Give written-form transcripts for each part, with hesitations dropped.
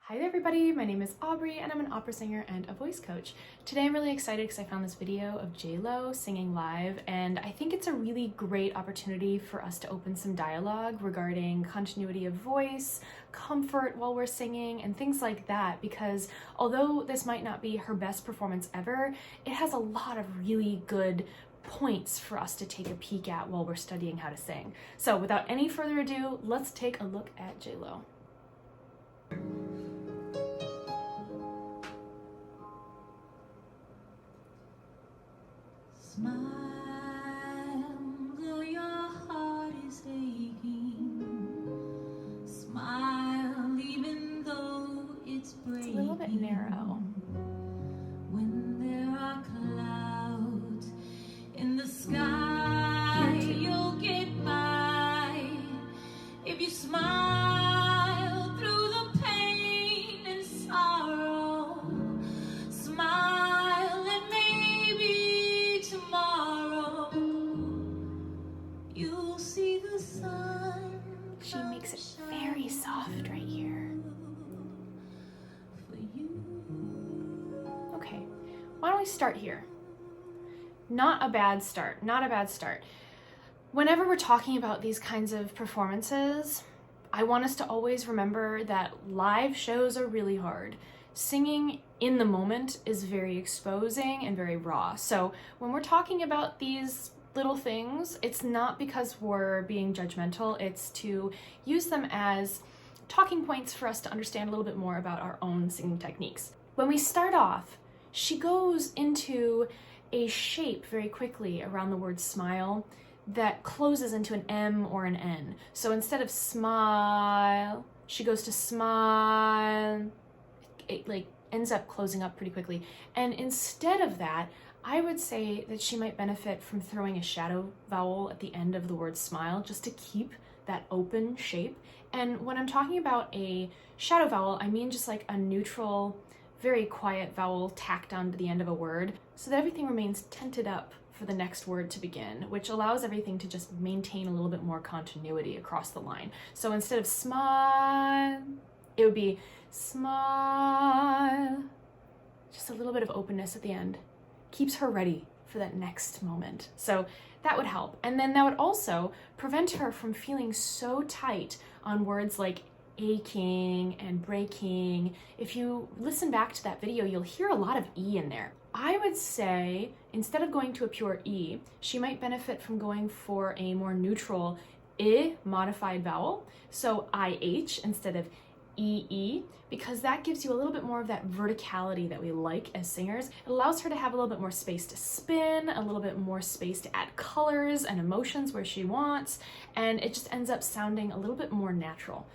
Hi there everybody, my name is Aubrey and I'm an opera singer and a voice coach. Today I'm really excited because I found this video of J-Lo singing live, and I think it's a really great opportunity for us to open some dialogue regarding continuity of voice, comfort while we're singing, and things like that, because although this might not be her best performance ever, it has a lot of really good points for us to take a peek at while we're studying how to sing. So without any further ado, let's take a look at J-Lo. Smile, though your heart is aching. Smile, even though it's breaking. It's a little bit narrow. When there are clouds in the sky, you'll get by. If you smile through the pain and sorrow, smile and maybe tomorrow you'll see the sun. She makes it very soft right here. For you. Okay, why don't we start here? Not a bad start, not a bad start. Whenever we're talking about these kinds of performances, I want us to always remember that live shows are really hard. Singing in the moment is very exposing and very raw. So when we're talking about these little things, it's not because we're being judgmental, it's to use them as talking points for us to understand a little bit more about our own singing techniques. When we start off, she goes into a shape very quickly around the word smile that closes into an M or an N. So instead of smile, she goes to smile. It like ends up closing up pretty quickly. And instead of that, I would say that she might benefit from throwing a shadow vowel at the end of the word smile just to keep that open shape. And when I'm talking about a shadow vowel, I mean just like a neutral, very quiet vowel tacked onto the end of a word so that everything remains tented up for the next word to begin, which allows everything to just maintain a little bit more continuity across the line. So instead of smile, it would be smile. Just a little bit of openness at the end. Keeps her ready for that next moment. So that would help. And then that would also prevent her from feeling so tight on words like aching and breaking. If you listen back to that video, you'll hear a lot of E in there. I would say instead of going to a pure E, she might benefit from going for a more neutral I modified vowel. So IH instead of EE, because that gives you a little bit more of that verticality that we like as singers. It allows her to have a little bit more space to spin, a little bit more space to add colors and emotions where she wants, and it just ends up sounding a little bit more natural.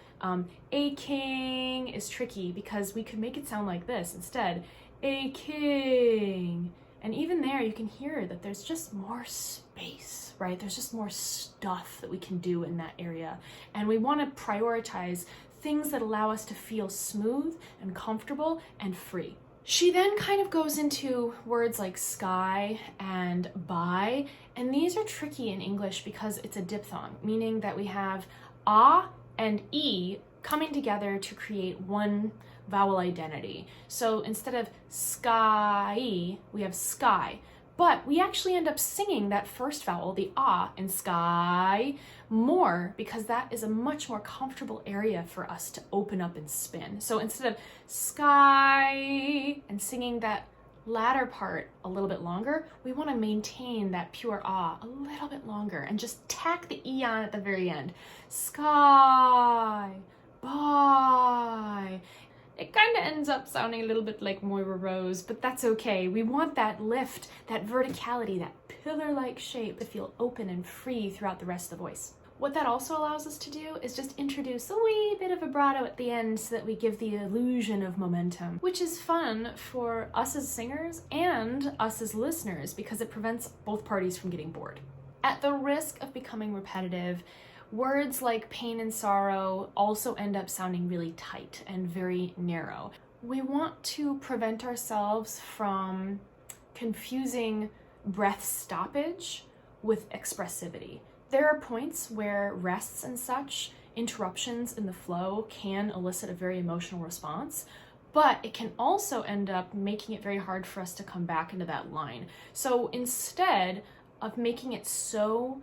Aching is tricky because we could make it sound like this instead. Aching. And even there you can hear that there's just more space, right? There's just more stuff that we can do in that area. And we want to prioritize things that allow us to feel smooth and comfortable and free. She then kind of goes into words like sky and by, and these are tricky in English because it's a diphthong, meaning that we have ah and e coming together to create one vowel identity. So instead of sky, we have sky. But we actually end up singing that first vowel, the ah, in sky more because that is a much more comfortable area for us to open up and spin. So instead of sky and singing that latter part a little bit longer, we want to maintain that pure ah a little bit longer and just tack the E on at the very end. Sky, bye. It kind of ends up sounding a little bit like Moira Rose, but that's okay. We want that lift, that verticality, that pillar-like shape to feel open and free throughout the rest of the voice. What that also allows us to do is just introduce a wee bit of vibrato at the end so that we give the illusion of momentum, which is fun for us as singers and us as listeners because it prevents both parties from getting bored. At the risk of becoming repetitive, words like pain and sorrow also end up sounding really tight and very narrow. We want to prevent ourselves from confusing breath stoppage with expressivity. There are points where rests and such interruptions in the flow can elicit a very emotional response, but it can also end up making it very hard for us to come back into that line. So instead of making it so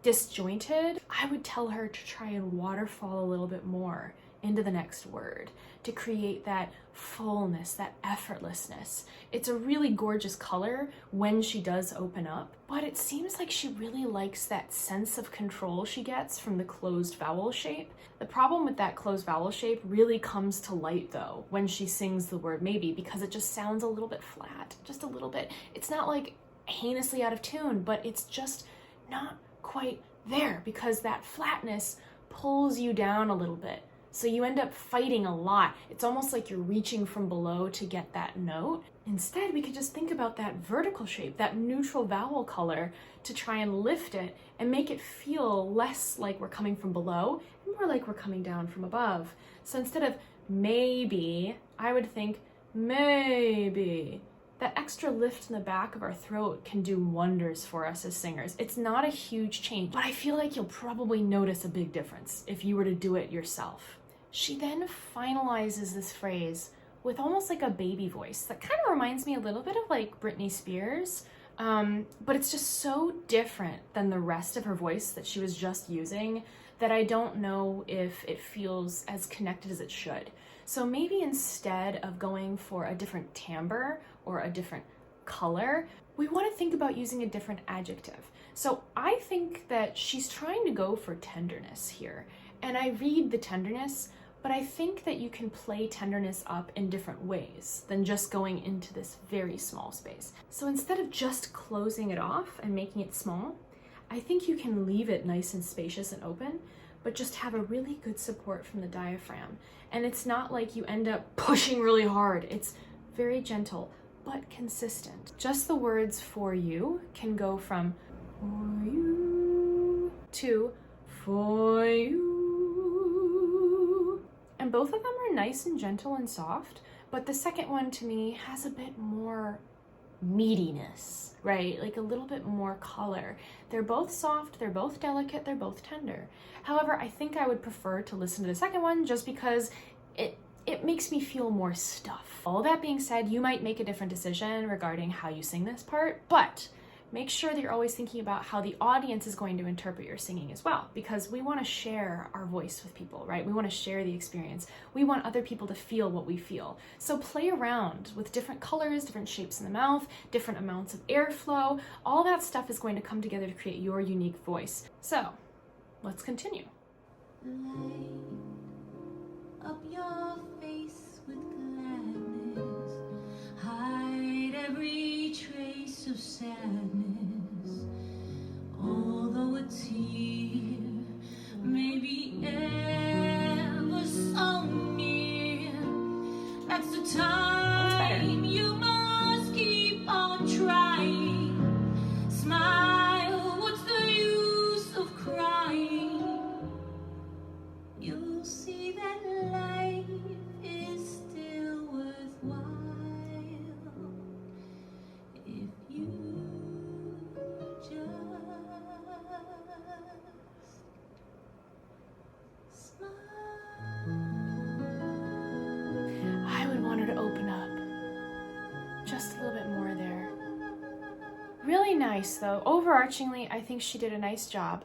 disjointed, I would tell her to try and waterfall a little bit more into the next word to create that fullness, that effortlessness. It's a really gorgeous color when she does open up, but it seems like she really likes that sense of control she gets from the closed vowel shape. The problem with that closed vowel shape really comes to light though when she sings the word maybe, because it just sounds a little bit flat, just a little bit. It's not like heinously out of tune, but it's just not quite there because that flatness pulls you down a little bit. So you end up fighting a lot. It's almost like you're reaching from below to get that note. Instead, we could just think about that vertical shape, that neutral vowel color, to try and lift it and make it feel less like we're coming from below and more like we're coming down from above. So instead of maybe, I would think maybe. That extra lift in the back of our throat can do wonders for us as singers. It's not a huge change, but I feel like you'll probably notice a big difference if you were to do it yourself. She then finalizes this phrase with almost like a baby voice that kind of reminds me a little bit of like Britney Spears, but it's just so different than the rest of her voice that she was just using that I don't know if it feels as connected as it should. So maybe instead of going for a different timbre or a different color, we want to think about using a different adjective. So I think that she's trying to go for tenderness here. And I read the tenderness, but I think that you can play tenderness up in different ways than just going into this very small space. So instead of just closing it off and making it small, I think you can leave it nice and spacious and open, but just have a really good support from the diaphragm. And it's not like you end up pushing really hard. It's very gentle, but consistent. Just the words for you can go from for you to for you. And both of them are nice and gentle and soft, but the second one to me has a bit more meatiness, right? Like a little bit more color. They're both soft, they're both delicate, they're both tender. However, I think I would prefer to listen to the second one just because it makes me feel more stuff. All that being said, you might make a different decision regarding how you sing this part, but make sure that you're always thinking about how the audience is going to interpret your singing as well, because we want to share our voice with people, right? We want to share the experience. We want other people to feel what we feel. So play around with different colors, different shapes in the mouth, different amounts of airflow. All that stuff is going to come together to create your unique voice. So let's continue. Light up your face with gladness, hide every trace of sadness, although a tear may be ever so near. That's the time you must keep on trying. Smile, what's the use of crying? You'll see that life is still worthwhile if you just smile. I would want her to open up just a little bit more there. Really nice though. Overarchingly, I think she did a nice job.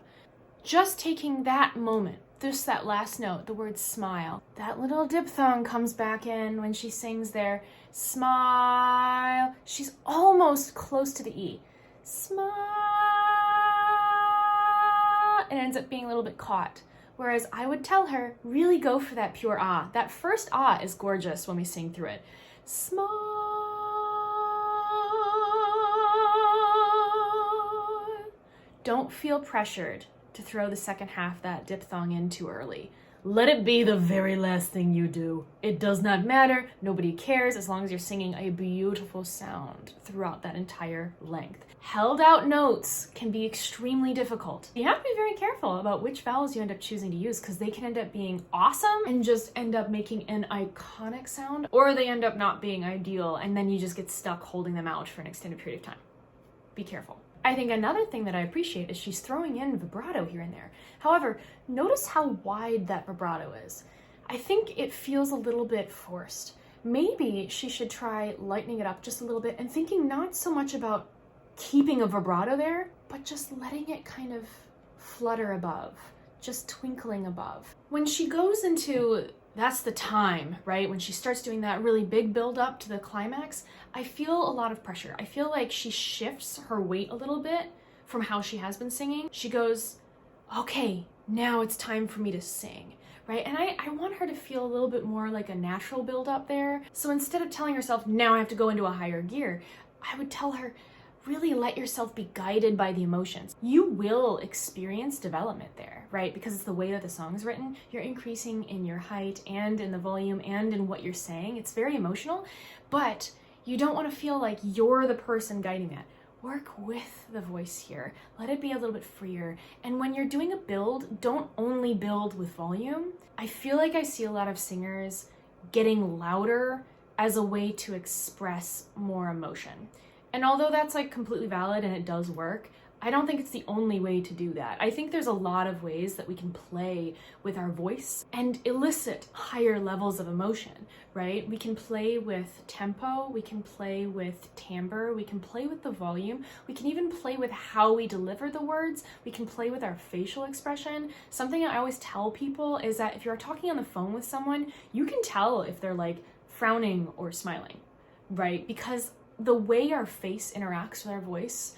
Just taking that moment, just that last note, the word smile. That little diphthong comes back in when she sings there. Smile. She's almost close to the E. Smile. It ends up being a little bit caught. Whereas I would tell her, really go for that pure ah. That first ah is gorgeous when we sing through it. Smile. Don't feel pressured to throw the second half that diphthong in too early. Let it be the very last thing you do. It does not matter. Nobody cares as long as you're singing a beautiful sound throughout that entire length. Held out notes can be extremely difficult. You have to be very careful about which vowels you end up choosing to use because they can end up being awesome and just end up making an iconic sound, or they end up not being ideal and then you just get stuck holding them out for an extended period of time. Be careful. I think another thing that I appreciate is she's throwing in vibrato here and there. However, notice how wide that vibrato is. I think it feels a little bit forced. Maybe she should try lightening it up just a little bit and thinking not so much about keeping a vibrato there, but just letting it kind of flutter above, just twinkling above. When she goes into that's the time, right? When she starts doing that really big build up to the climax, I feel a lot of pressure. I feel like she shifts her weight a little bit from how she has been singing. She goes, okay, now it's time for me to sing, right? And I want her to feel a little bit more like a natural build up there. So instead of telling herself, now I have to go into a higher gear, I would tell her, really let yourself be guided by the emotions. You will experience development there, right? Because it's the way that the song is written. You're increasing in your height and in the volume and in what you're saying. It's very emotional, but you don't want to feel like you're the person guiding that. Work with the voice here. Let it be a little bit freer. And when you're doing a build, don't only build with volume. I feel like I see a lot of singers getting louder as a way to express more emotion. And although that's like completely valid and it does work, I don't think it's the only way to do that. I think there's a lot of ways that we can play with our voice and elicit higher levels of emotion, right? We can play with tempo, we can play with timbre, we can play with the volume, we can even play with how we deliver the words, we can play with our facial expression. Something I always tell people is that if you're talking on the phone with someone, you can tell if they're like frowning or smiling, right? Because the way our face interacts with our voice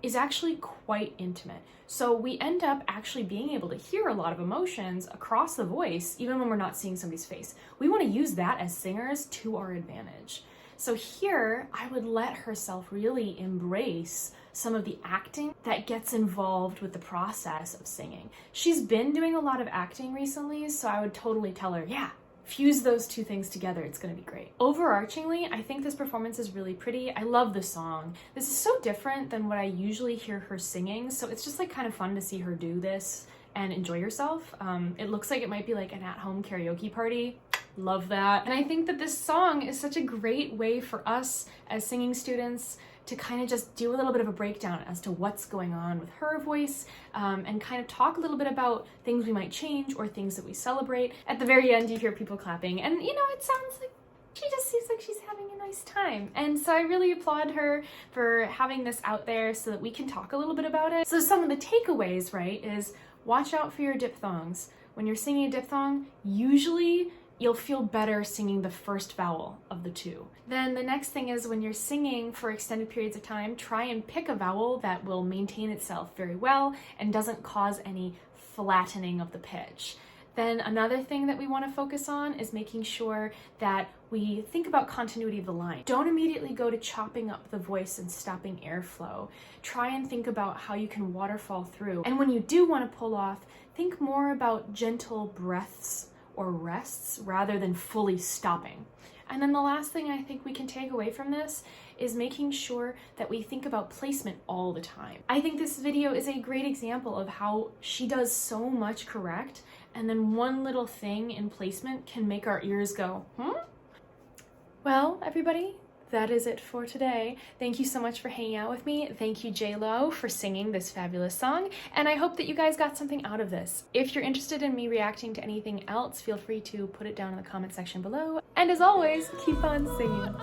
is actually quite intimate. So we end up actually being able to hear a lot of emotions across the voice, even when we're not seeing somebody's face. We want to use that as singers to our advantage. So here, I would let herself really embrace some of the acting that gets involved with the process of singing. She's been doing a lot of acting recently, so I would totally tell her, yeah, fuse those two things together, it's gonna be great. Overarchingly, I think this performance is really pretty. I love the song. This is so different than what I usually hear her singing, so it's just like kind of fun to see her do this and enjoy yourself. It looks like it might be like an at-home karaoke party. Love that. And I think that this song is such a great way for us as singing students to kind of just do a little bit of a breakdown as to what's going on with her voice, and kind of talk a little bit about things we might change or things that we celebrate. At the very end, you hear people clapping, and you know, it sounds like she just seems like she's having a nice time. And so I really applaud her for having this out there so that we can talk a little bit about it. So some of the takeaways, right, is watch out for your diphthongs. When you're singing a diphthong, usually you'll feel better singing the first vowel of the two. Then the next thing is when you're singing for extended periods of time, try and pick a vowel that will maintain itself very well and doesn't cause any flattening of the pitch. Then another thing that we want to focus on is making sure that we think about continuity of the line. Don't immediately go to chopping up the voice and stopping airflow. Try and think about how you can waterfall through. And when you do want to pull off, think more about gentle breaths or rests rather than fully stopping. And then the last thing I think we can take away from this is making sure that we think about placement all the time. I think this video is a great example of how she does so much correct, and then one little thing in placement can make our ears go, Well, everybody, that is it for today. Thank you so much for hanging out with me. Thank you, J-Lo, for singing this fabulous song. And I hope that you guys got something out of this. If you're interested in me reacting to anything else, feel free to put it down in the comment section below. And as always, keep on singing.